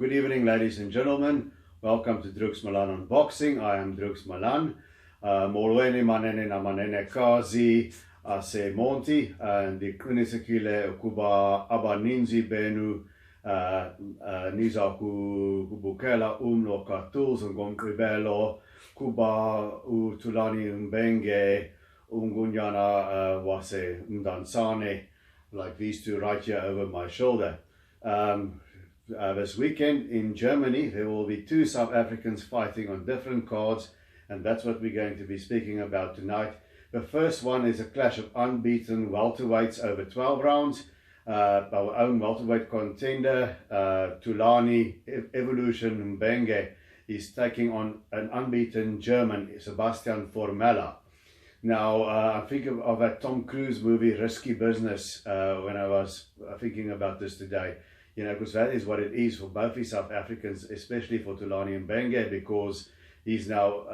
Good evening, ladies and gentlemen. Welcome to Drux Malan Unboxing. I am Drux Malan. Molweni manene na manene kazi ase monti ndi kunisekile kuba abaninzi benu niza kubukela umlo tools ngomqibelo kuba Thulani Mbenge ungunyana wase mdansane, like these two right here over my shoulder. This weekend in Germany there will be two South Africans fighting on different cards, and that's what we're going to be speaking about tonight. The first one is a clash of unbeaten welterweights over 12 rounds. Our own welterweight contender, Thulani Evolution Mbenge, is taking on an unbeaten German, Sebastian Formella. Now, I think of that Tom Cruise movie, Risky Business, when I was thinking about this today. You know, because that is what it is for both these South Africans, especially for Thulani Mbenge, because he's now,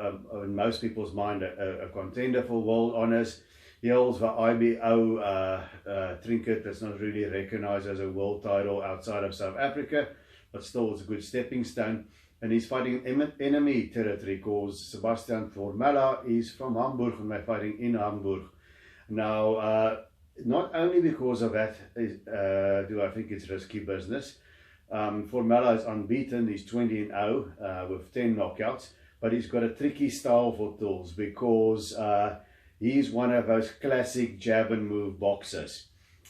in most people's mind, a contender for world honours. He holds the IBO trinket that's not really recognised as a world title outside of South Africa, but still it's a good stepping stone. And he's fighting enemy territory, because Sebastian Formella is from Hamburg and they're fighting in Hamburg. Now, not only because of that do I think it's risky business. Formella is unbeaten, he's 20-0 with 10 knockouts, but he's got a tricky style for tools, because he's one of those classic jab and move boxers.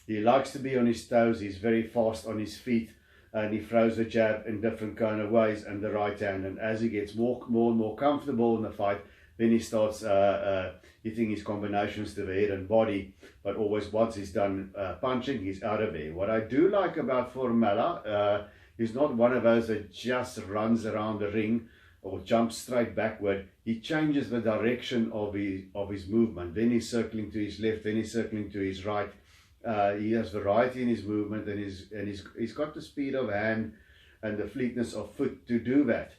He likes to be on his toes, he's very fast on his feet, and he throws the jab in different kind of ways and the right hand. And as he gets more and more comfortable in the fight, then he starts hitting his combinations to the head and body. But always once he's done punching, he's out of there. What I do like about Formella, he's not one of those that just runs around the ring or jumps straight backward. He changes the direction of his movement. Then he's circling to his left, then he's circling to his right. He has variety in his movement, and he's got the speed of hand and the fleetness of foot to do that.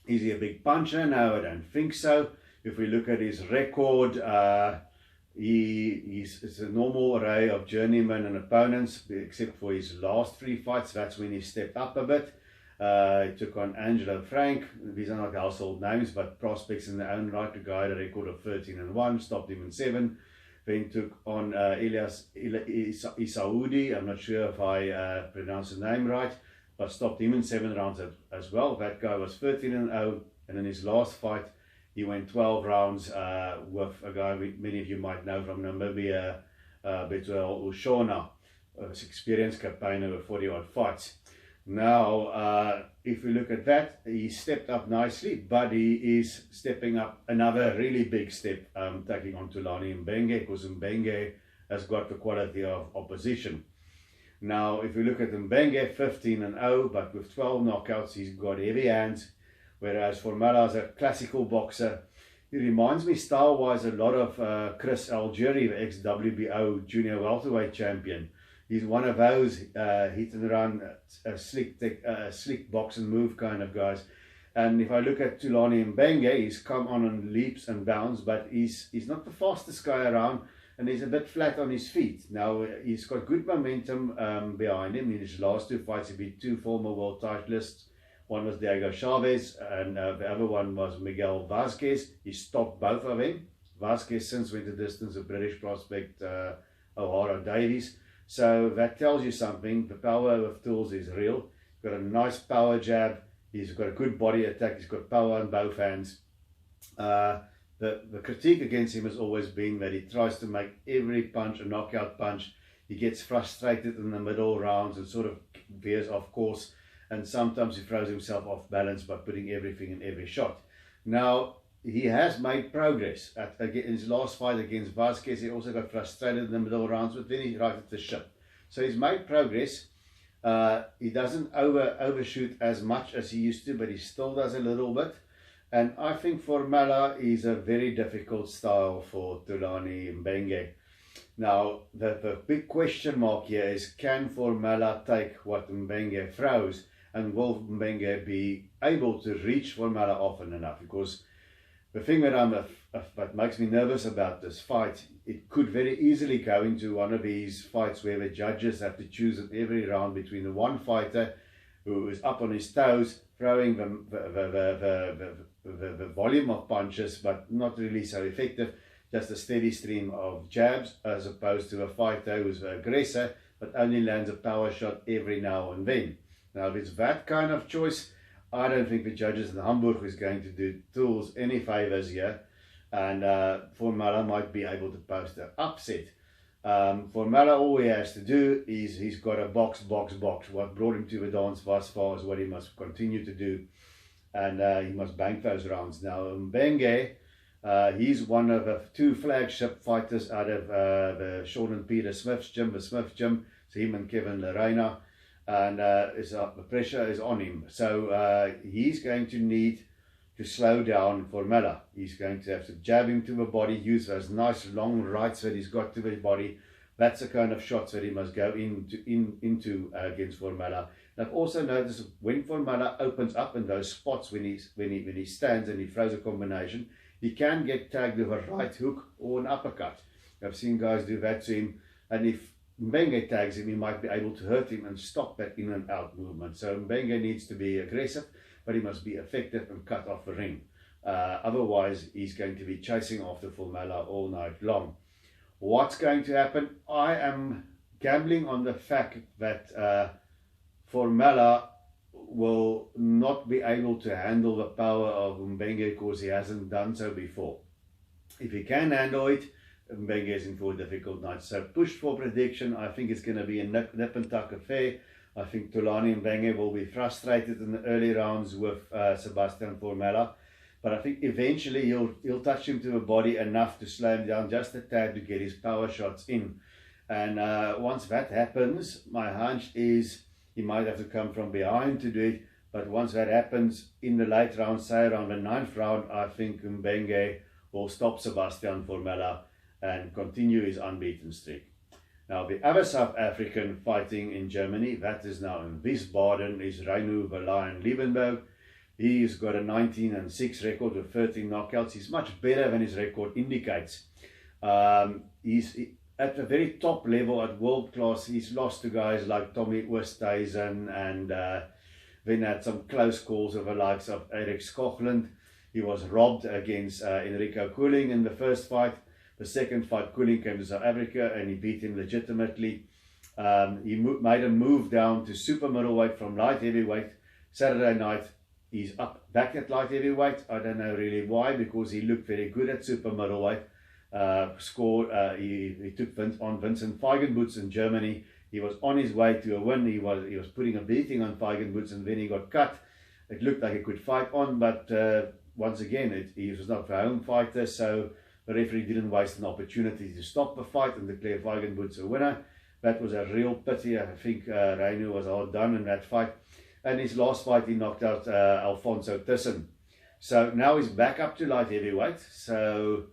Is he a big puncher? No, I don't think so. If we look at his record, it's a normal array of journeymen and opponents, except for his last 3 fights. That's when he stepped up a bit. He took on Angelo Frank. These are not household names, but prospects in their own right. The guy had a record of 13-1, stopped him in 7. Then took on Elias Isaudi. I'm not sure if I pronounced the name right, but stopped him in 7 rounds as well. That guy was 13-0, and in his last fight, he went 12 rounds with a guy many of you might know from Namibia, Betuel Ushona, experienced campaigner with 40-odd fights. Now, if we look at that, he stepped up nicely, but he is stepping up another really big step, taking on Thulani Mbenge, because Mbenge has got the quality of opposition. Now, if we look at Mbenge, 15-0, but with 12 knockouts, he's got heavy hands, whereas Formella is a classical boxer. He reminds me style-wise a lot of Chris Algieri, the ex-WBO junior welterweight champion. He's one of those hit and run, slick box and move kind of guys. And if I look at Thulani Mbenge, he's come on leaps and bounds, but he's not the fastest guy around, and he's a bit flat on his feet. Now, he's got good momentum behind him. In his last 2 fights, he beat 2 former world titleists. One was Diego Chavez, and the other one was Miguel Vasquez. He stopped both of them. Vasquez since went the distance, a British prospect, O'Hara Davies. So that tells you something. The power of tools is real. He's got a nice power jab. He's got a good body attack. He's got power in both hands. The critique against him has always been that he tries to make every punch a knockout punch. He gets frustrated in the middle rounds and sort of veers off course. And sometimes he throws himself off balance by putting everything in every shot. Now, he has made progress. In his last fight against Vasquez, he also got frustrated in the middle rounds, but then he righted the ship. So he's made progress. He doesn't overshoot as much as he used to, but he still does a little bit. And I think Formella is a very difficult style for Thulani Mbenge. Now, the big question mark here is, can Formella take what Mbenge throws? And will Mbenge be able to reach Formella often enough? Because the thing that makes me nervous about this fight, it could very easily go into one of these fights where the judges have to choose in every round between the one fighter who is up on his toes, throwing the volume of punches, but not really so effective. Just a steady stream of jabs, as opposed to a fighter who's an aggressor, but only lands a power shot every now and then. Now, if it's that kind of choice, I don't think the judges in Hamburg is going to do Tools any favors here, and Formella might be able to post an upset. Formella, all he has to do is he's got a box. What brought him to the dance thus far is what he must continue to do, and he must bank those rounds. Now, Mbenge, he's one of the 2 flagship fighters out of the Sean and Peter Smith's gym, the Smith gym. It's him and Kevin Lorena, and the pressure is on him. So he's going to need to slow down Formella. He's going to have to jab him to the body, use those nice long rights that he's got to the body. That's the kind of shots that he must go into against Formella. And I've also noticed when Formella opens up in those spots when he stands and he throws a combination, he can get tagged with a right hook or an uppercut. I've seen guys do that to him, and if Mbenge tags him, he might be able to hurt him and stop that in and out movement. So Mbenge needs to be aggressive, but he must be effective and cut off the ring. Otherwise, he's going to be chasing after Formella all night long. What's going to happen? I am gambling on the fact that Formella will not be able to handle the power of Mbenge because he hasn't done so before. If he can handle it, Mbenge is in for a difficult night. So push for prediction. I think it's going to be a nip and tuck affair. I think Thulani and Mbenge will be frustrated in the early rounds with Sebastian Formella. But I think eventually he'll touch him to the body enough to slow him down just a tad to get his power shots in. And once that happens, my hunch is he might have to come from behind to do it. But once that happens in the late round, say around the 9th round, I think Mbenge will stop Sebastian Formella and continue his unbeaten streak. Now, the other South African fighting in Germany, that is now in Wiesbaden, is Reino the Lion Liebenberg. He's got a 19-6 record with 13 knockouts. He's much better than his record indicates. He's at the very top level at world class. He's lost to guys like Tommy Oosthuizen, and then had some close calls with the likes of Erik Skoglund. He was robbed against Enrico Koeling in the first fight. The second fight, Koeling came to South Africa and he beat him legitimately. He made a move down to super middleweight from light heavyweight. Saturday night, he's up back at light heavyweight. I don't know really why, because he looked very good at super middleweight. He took on Vincent Feigenbutz in Germany. He was on his way to a win. He was putting a beating on Feigenbutz, and then he got cut. It looked like he could fight on, but once again, he was not a home fighter, so the referee didn't waste an opportunity to stop the fight and declare Feigenbutz a winner. That was a real pity. I think Reino was hard done in that fight. And his last fight, he knocked out Alfonso Thyssen. So now he's back up to light heavyweight. So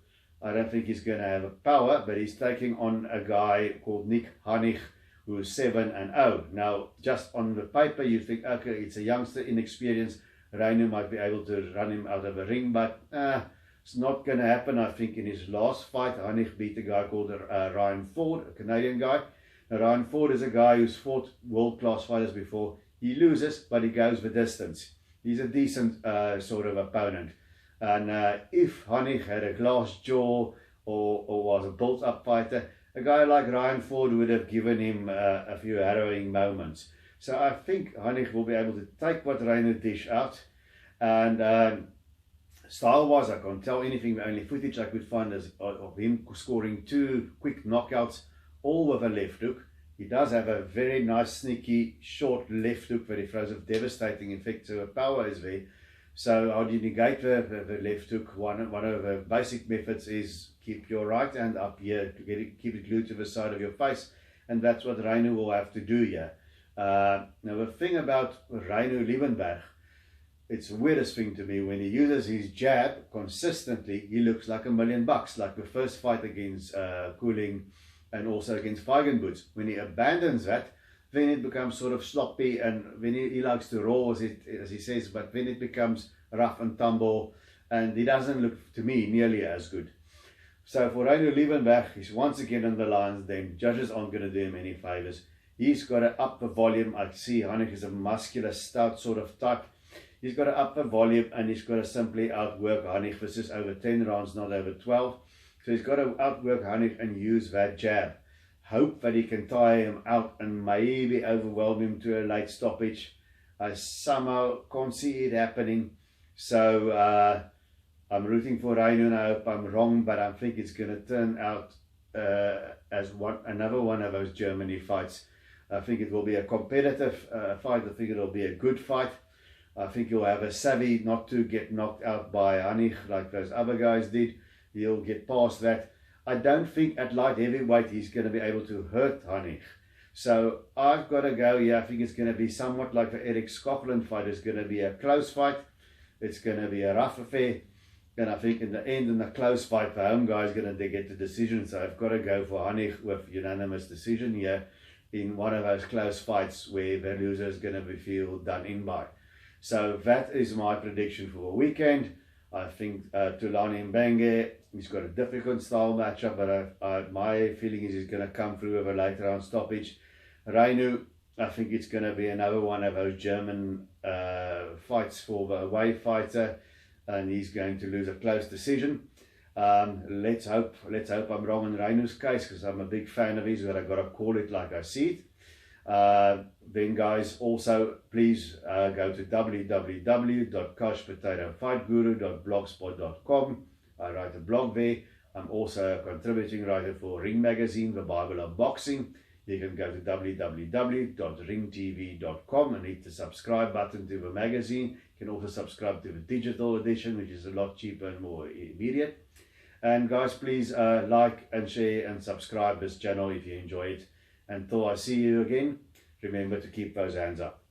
I don't think he's going to have a power, but he's taking on a guy called Hannig, who is 7-0. Now, just on the paper, you think, okay, it's a youngster, inexperienced. Reino might be able to run him out of the ring, but it's not going to happen. I think in his last fight, Hannig beat a guy called Ryan Ford, a Canadian guy. Now, Ryan Ford is a guy who's fought world-class fighters before. He loses, but he goes the distance. He's a decent sort of opponent. And if Hannig had a glass jaw or was a built-up fighter, a guy like Ryan Ford would have given him a few harrowing moments. So I think Hannig will be able to take what Reino dish out. And style-wise, I can't tell anything. The only footage I could find is of him scoring 2 quick knockouts, all with a left hook. He does have a very nice, sneaky, short left hook that he throws with devastating effect, so the power is there. So how do you negate the left hook? One of the basic methods is keep your right hand up here, keep it glued to the side of your face, and that's what Reino will have to do here. Now the thing about Reino Liebenberg, it's the weirdest thing to me. When he uses his jab consistently, he looks like $1 million, like the first fight against Koeling and also against Feigenbutz. When he abandons that, then it becomes sort of sloppy, and when he likes to roll, as he says, but then it becomes rough and tumble, and he doesn't look, to me, nearly as good. So for Reino Liebenberg, he's once again in the lines, then judges aren't going to do him any favors. He's got to up the volume. I see Hannig is a muscular, stout sort of type. He's got to up the volume, and he's got to simply outwork Hannig. This is over 10 rounds, not over 12. So he's got to outwork Hannig and use that jab. Hope that he can tire him out and maybe overwhelm him to a late stoppage. I somehow can't see it happening. So I'm rooting for Reino, and I hope I'm wrong, but I think it's going to turn out as another one of those Germany fights. I think it will be a competitive fight. I think it will be a good fight. I think he'll have a savvy not to get knocked out by Hannig like those other guys did. He'll get past that. I don't think at light heavyweight he's going to be able to hurt Hannig. So I've got to go here. I think it's going to be somewhat like the Eric Scotland fight. It's going to be a close fight. It's going to be a rough affair. And I think in the end, in the close fight, the home guy is going to get the decision. So I've got to go for Hannig with unanimous decision here in one of those close fights where the loser is going to be feel done in by. So that is my prediction for the weekend. I think Thulani Mbenge, he's got a difficult style matchup, but my feeling is he's going to come through with a late round stoppage. Reino, I think it's going to be another one of those German fights for the away fighter, and he's going to lose a close decision. Let's hope I'm wrong in Reino's case, because I'm a big fan of his, but I've got to call it like I see it. Then guys, also please go to www.couchpotatofightguru.blogspot.com. I write a blog there. I'm also a contributing writer for Ring Magazine, the Bible of Boxing. You can go to www.ringtv.com and hit the subscribe button to the magazine. You can also subscribe to the digital edition, which is a lot cheaper and more immediate. And guys, please like and share and subscribe this channel if you enjoy it. Until I see you again, remember to keep those hands up.